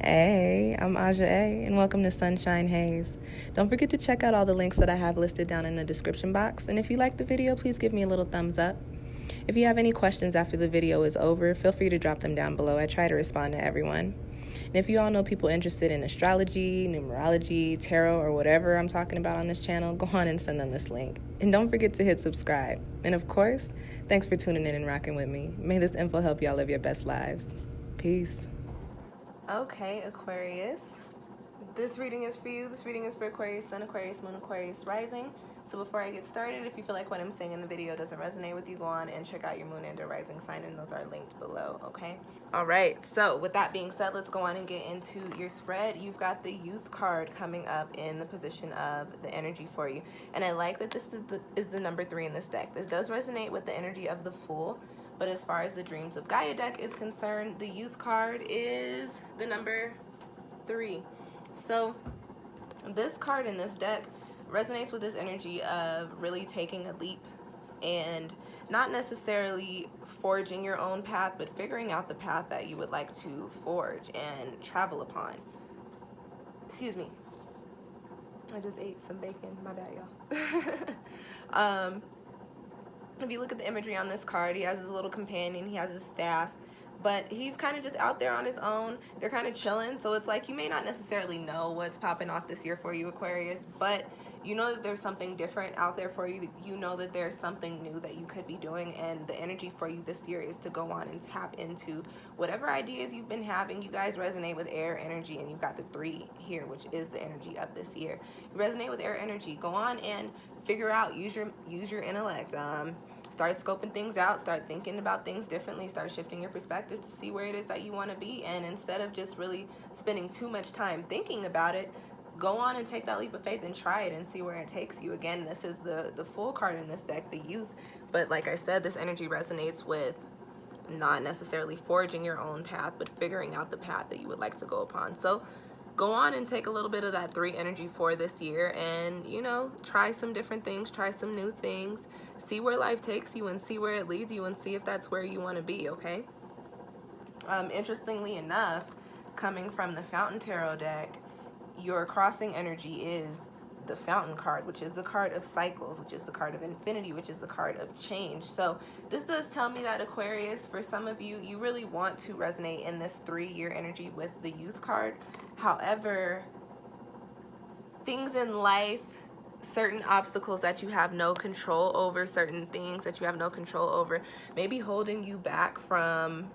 Hey, I'm Aja A, and welcome to Sunshine Haze. Don't forget to check out all the links that I have listed down in the description box, and if you like the video, please give me a little thumbs up. If you have any questions after the video is over, feel free to drop them down below. I try to respond to everyone. And if you all know people interested in astrology, numerology, tarot, or whatever I'm talking about on this channel, go on and send them this link. And don't forget to hit subscribe. And of course, thanks for tuning in and rocking with me. May this info help y'all live your best lives. Peace. Okay, Aquarius. This reading is for you. This reading is for Aquarius Sun, Aquarius Moon, Aquarius Rising. So before I get started, if you feel like what I'm saying in the video doesn't resonate with you, go on and check out your moon and or rising sign, and those are linked below, okay? All right, so with that being said, let's go on and get into your spread. You've got the Youth card coming up in the position of the energy for you. And I like that this is the number 3 in this deck. This does resonate with the energy of the Fool. But as far as the Dreams of Gaia deck is concerned, the Youth card is the number 3. So this card in this deck resonates with this energy of really taking a leap and not necessarily forging your own path, but figuring out the path that you would like to forge and travel upon. Excuse me. I just ate some bacon. My bad, y'all. If you look at the imagery on this card, he has his little companion, he has his staff, but he's kind of just out there on his own. They're kind of chilling, so it's like you may not necessarily know what's popping off this year for you, Aquarius, but you know that there's something different out there for you. You know that there's something new that you could be doing, and the energy for you this year is to go on and tap into whatever ideas you've been having. You guys resonate with air energy, and you've got the 3 here, which is the energy of this year. You resonate with air energy. Go on and figure out, use your intellect. Start scoping things out, start thinking about things differently, start shifting your perspective to see where it is that you want to be. And instead of just really spending too much time thinking about it, go on and take that leap of faith and try it and see where it takes you. Again, this is the Fool card in this deck, the Youth. But like I said, this energy resonates with not necessarily forging your own path, but figuring out the path that you would like to go upon. So go on and take a little bit of that 3 energy for this year and, you know, try some different things, try some new things, see where life takes you and see where it leads you and see if that's where you want to be, okay? Interestingly enough, coming from the Fountain Tarot deck, your crossing energy is the Fountain card, which is the card of cycles, which is the card of infinity, which is the card of change. So this does tell me that, Aquarius, for some of you, you really want to resonate in this 3-year energy with the Youth card. However, things in life, certain obstacles that you have no control over, certain things that you have no control over, maybe holding you back from,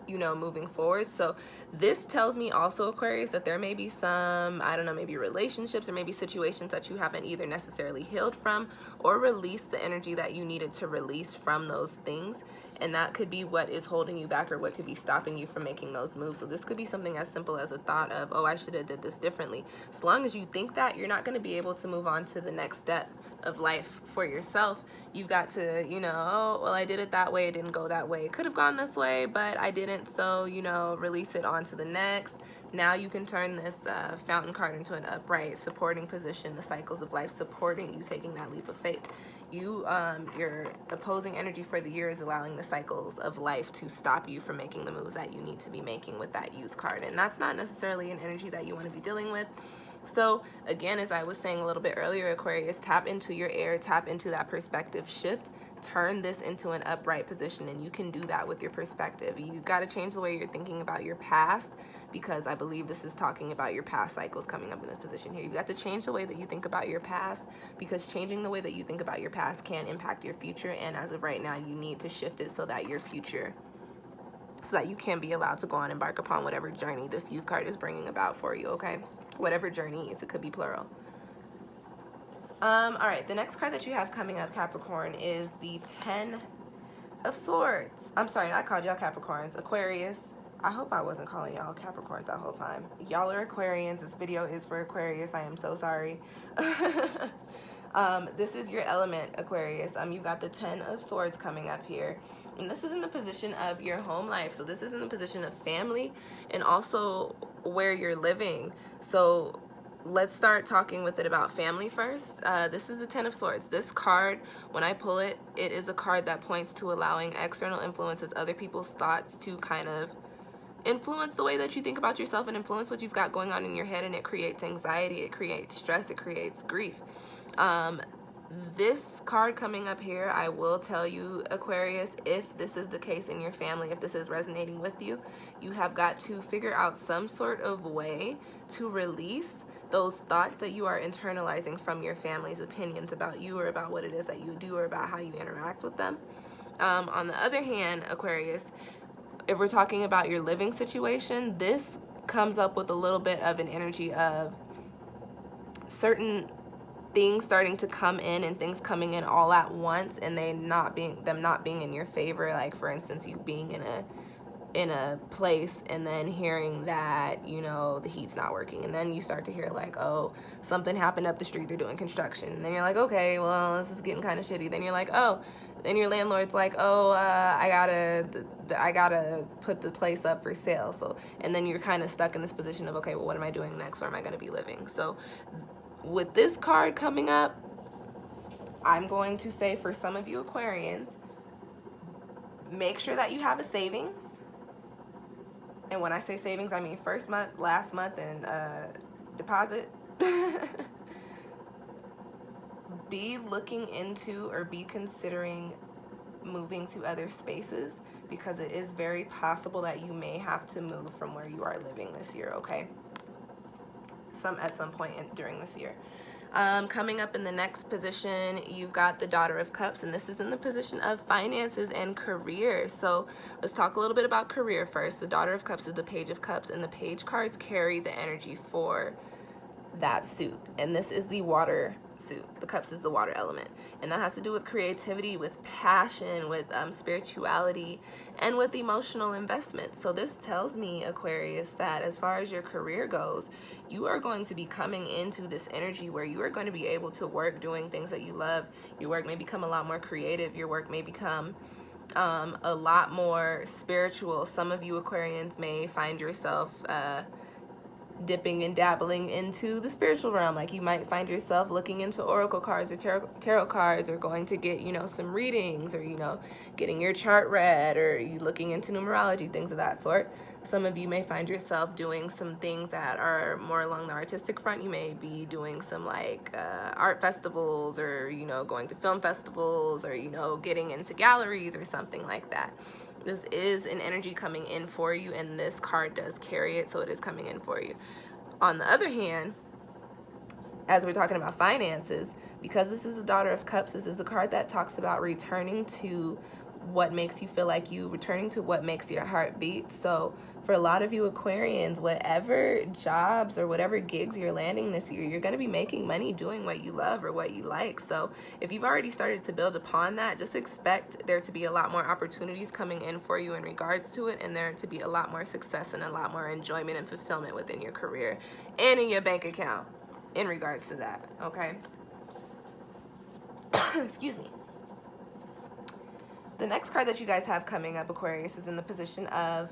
you know, moving forward. So this tells me also, Aquarius, that there may be some, I don't know, maybe relationships or maybe situations that you haven't either necessarily healed from or released the energy that you needed to release from those things. And that could be what is holding you back or what could be stopping you from making those moves. So this could be something as simple as a thought of, oh, I should have did this differently. As long as you think that, you're not going to be able to move on to the next step of life for yourself. You've got to, you know, oh, well, I did it that way. It didn't go that way. It could have gone this way, but I didn't. So, you know, release it on to the next. Now you can turn this Fountain card into an upright, supporting position, the cycles of life, supporting you taking that leap of faith. Your opposing energy for the year is allowing the cycles of life to stop you from making the moves that you need to be making with that Youth card. And that's not necessarily an energy that you want to be dealing with. So again, as I was saying a little bit earlier, Aquarius, tap into your air, tap into that perspective shift, turn this into an upright position, and you can do that with your perspective. You got to change the way you're thinking about your past, because I believe this is talking about your past cycles coming up in this position here. You've got to change the way that you think about your past, because changing the way that you think about your past can impact your future. And as of right now, you need to shift it so that your future, so that you can be allowed to go on and embark upon whatever journey this Youth card is bringing about for you, okay? Whatever journey is, it could be plural. All right, the next card that you have coming up, Capricorn, is the 10 of Swords. I'm sorry, I called y'all Capricorns. Aquarius. I hope I wasn't calling y'all Capricorns that whole time. Y'all are Aquarians. This video is for Aquarius. I am so sorry. This is your element, Aquarius. You've got the 10 of Swords coming up here. And this is in the position of your home life. So this is in the position of family and also where you're living. So let's start talking with it about family first. This is the 10 of Swords. This card, when I pull it, it is a card that points to allowing external influences, other people's thoughts, to kind of influence the way that you think about yourself and influence what you've got going on in your head, and it creates anxiety, it creates stress, it creates grief. This card coming up here, I will tell you, Aquarius, if this is the case in your family, if this is resonating with you, you have got to figure out some sort of way to release those thoughts that you are internalizing from your family's opinions about you, or about what it is that you do, or about how you interact with them. On the other hand, Aquarius, if we're talking about your living situation, this comes up with a little bit of an energy of certain things starting to come in, and things coming in all at once, and them not being in your favor. Like, for instance, you being in a place and then hearing that, you know, the heat's not working, and then you start to hear like, oh, something happened up the street, they're doing construction, and then you're like, okay, well, this is getting kind of shitty. Then you're like, oh, then your landlord's like, oh, I gotta put the place up for sale. So, and then you're kind of stuck in this position of, okay, well, what am I doing next? Where am I going to be living? So with this card coming up, I'm going to say, for some of you Aquarians, make sure that you have a savings. And when I say savings, I mean first month, last month, and deposit. Be looking into, or be considering moving to other spaces, because it is very possible that you may have to move from where you are living this year, okay? At some point during this year. Coming up in the next position, you've got the Daughter of Cups, and this is in the position of finances and career. So let's talk a little bit about career first. The Daughter of Cups is the Page of Cups, and the Page cards carry the energy for that suit. And this is the water suit. The Cups is the water element, and that has to do with creativity, with passion, with spirituality, and with emotional investment. So this tells me, Aquarius, that as far as your career goes, you are going to be coming into this energy where you are going to be able to work doing things that you love. Your work may become a lot more creative. Your work may become a lot more spiritual. Some of you Aquarians may find yourself dipping and dabbling into the spiritual realm. Like, you might find yourself looking into oracle cards or tarot cards, or going to get, you know, some readings, or, you know, getting your chart read, or you looking into numerology, things of that sort. Some of you may find yourself doing some things that are more along the artistic front. You may be doing some like art festivals, or, you know, going to film festivals, or, you know, getting into galleries or something like that. This is an energy coming in for you, and this card does carry it, so it is coming in for you. On the other hand, as we're talking about finances, because this is the Daughter of Cups, this is a card that talks about returning to what makes you feel like you, returning to what makes your heart beat. So for a lot of you Aquarians, whatever jobs or whatever gigs you're landing this year, you're going to be making money doing what you love or what you like. So if you've already started to build upon that, just expect there to be a lot more opportunities coming in for you in regards to it, and there to be a lot more success and a lot more enjoyment and fulfillment within your career and in your bank account in regards to that, okay? Excuse me. The next card that you guys have coming up, Aquarius, is in the position of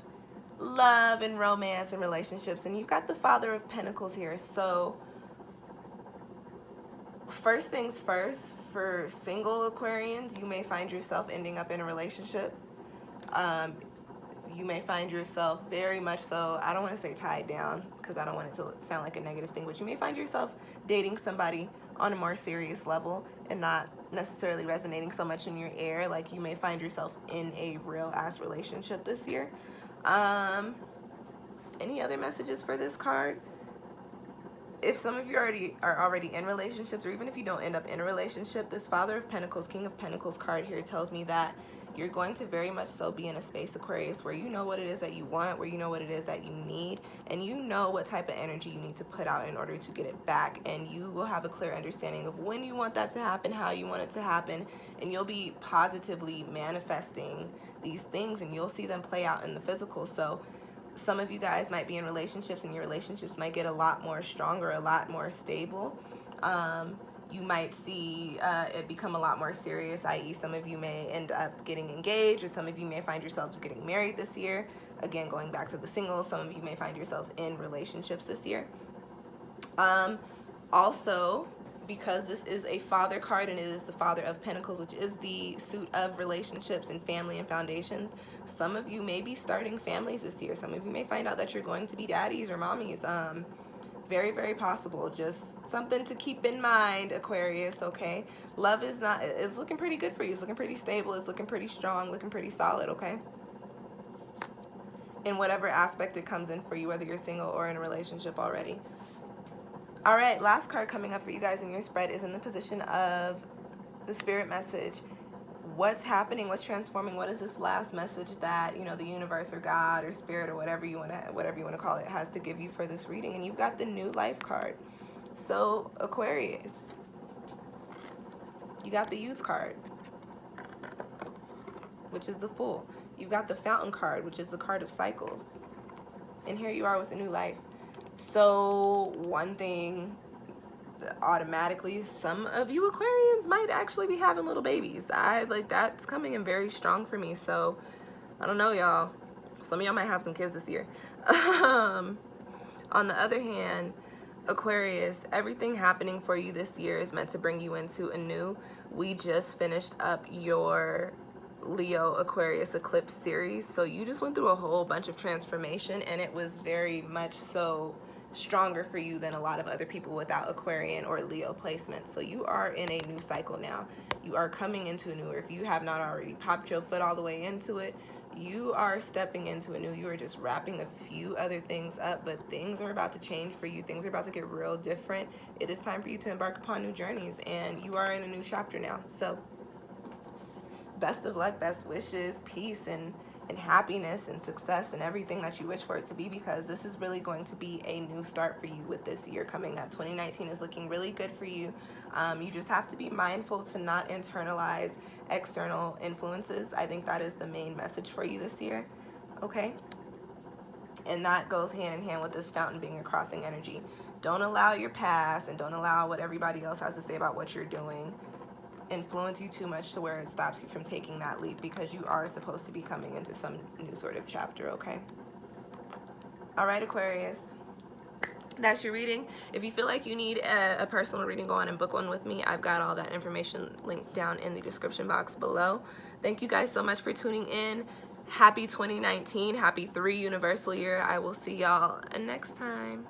love and romance and relationships, and you've got the Father of Pentacles here. So first things first, for single Aquarians, you may find yourself ending up in a relationship. You may find yourself very much so, I don't want to say tied down, because I don't want it to sound like a negative thing, but you may find yourself dating somebody on a more serious level and not necessarily resonating so much in your air. Like, you may find yourself in a real ass relationship this year. Any other messages for this card? If some of you are already in relationships, or even if you don't end up in a relationship, this Father of Pentacles, King of Pentacles card here tells me that you're going to very much so be in a space, Aquarius, where you know what it is that you want, where you know what it is that you need, and you know what type of energy you need to put out in order to get it back. And you will have a clear understanding of when you want that to happen, how you want it to happen, and you'll be positively manifesting these things, and you'll see them play out in the physical. So some of you guys might be in relationships, and your relationships might get a lot more stronger, a lot more stable. You might see it become a lot more serious, i.e. some of you may end up getting engaged, or some of you may find yourselves getting married this year. Again, going back to the singles, some of you may find yourselves in relationships this year. Also, because this is a Father card, and it is the Father of Pentacles, which is the suit of relationships and family and foundations, Some of you may be starting families this year. Some of you may find out that you're going to be daddies or mommies. Very, very possible. Just something to keep in mind, Aquarius, okay? Love is looking pretty good for you. It's looking pretty stable. It's looking pretty strong, looking pretty solid, okay? In whatever aspect it comes in for you, whether you're single or in a relationship already. All right, last card coming up for you guys in your spread is in the position of the spirit message. What's happening? What's transforming? What is this last message that, you know, the universe or God or spirit or whatever you want to call it has to give you for this reading? And you've got the new life card. So Aquarius, you got the youth card, which is the Fool. You've got the Fountain card, which is the card of cycles. And here you are with a new life. So one thing, automatically, some of you Aquarians might actually be having little babies. That's coming in very strong for me. So I don't know, y'all. Some of y'all might have some kids this year. On the other hand, Aquarius, everything happening for you this year is meant to bring you into a new. We just finished up your Leo Aquarius eclipse series, so you just went through a whole bunch of transformation, and it was very much so stronger for you than a lot of other people without Aquarian or Leo placement. So you are in a new cycle now. You are coming into a new, or if you have not already popped your foot all the way into it, you are stepping into a new. You are just wrapping a few other things up, but things are about to change for you. Things are about to get real different. It is time for you to embark upon new journeys, and you are in a new chapter now. So best of luck, best wishes, peace, and happiness and success and everything that you wish for it to be, because this is really going to be a new start for you with this year coming up. 2019 is looking really good for you. You just have to be mindful to not internalize external influences. I think that is the main message for you this year, okay? And that goes hand in hand with this Fountain being a crossing energy. Don't allow your past and don't allow what everybody else has to say about what you're doing influence you too much to where it stops you from taking that leap, because you are supposed to be coming into some new sort of chapter, okay? All right, Aquarius, that's your reading. If you feel like you need a personal reading, go on and book one with me. I've got all that information linked down in the description box below. Thank you guys so much for tuning in. Happy 2019. Happy 3 universal year. I will see y'all next time.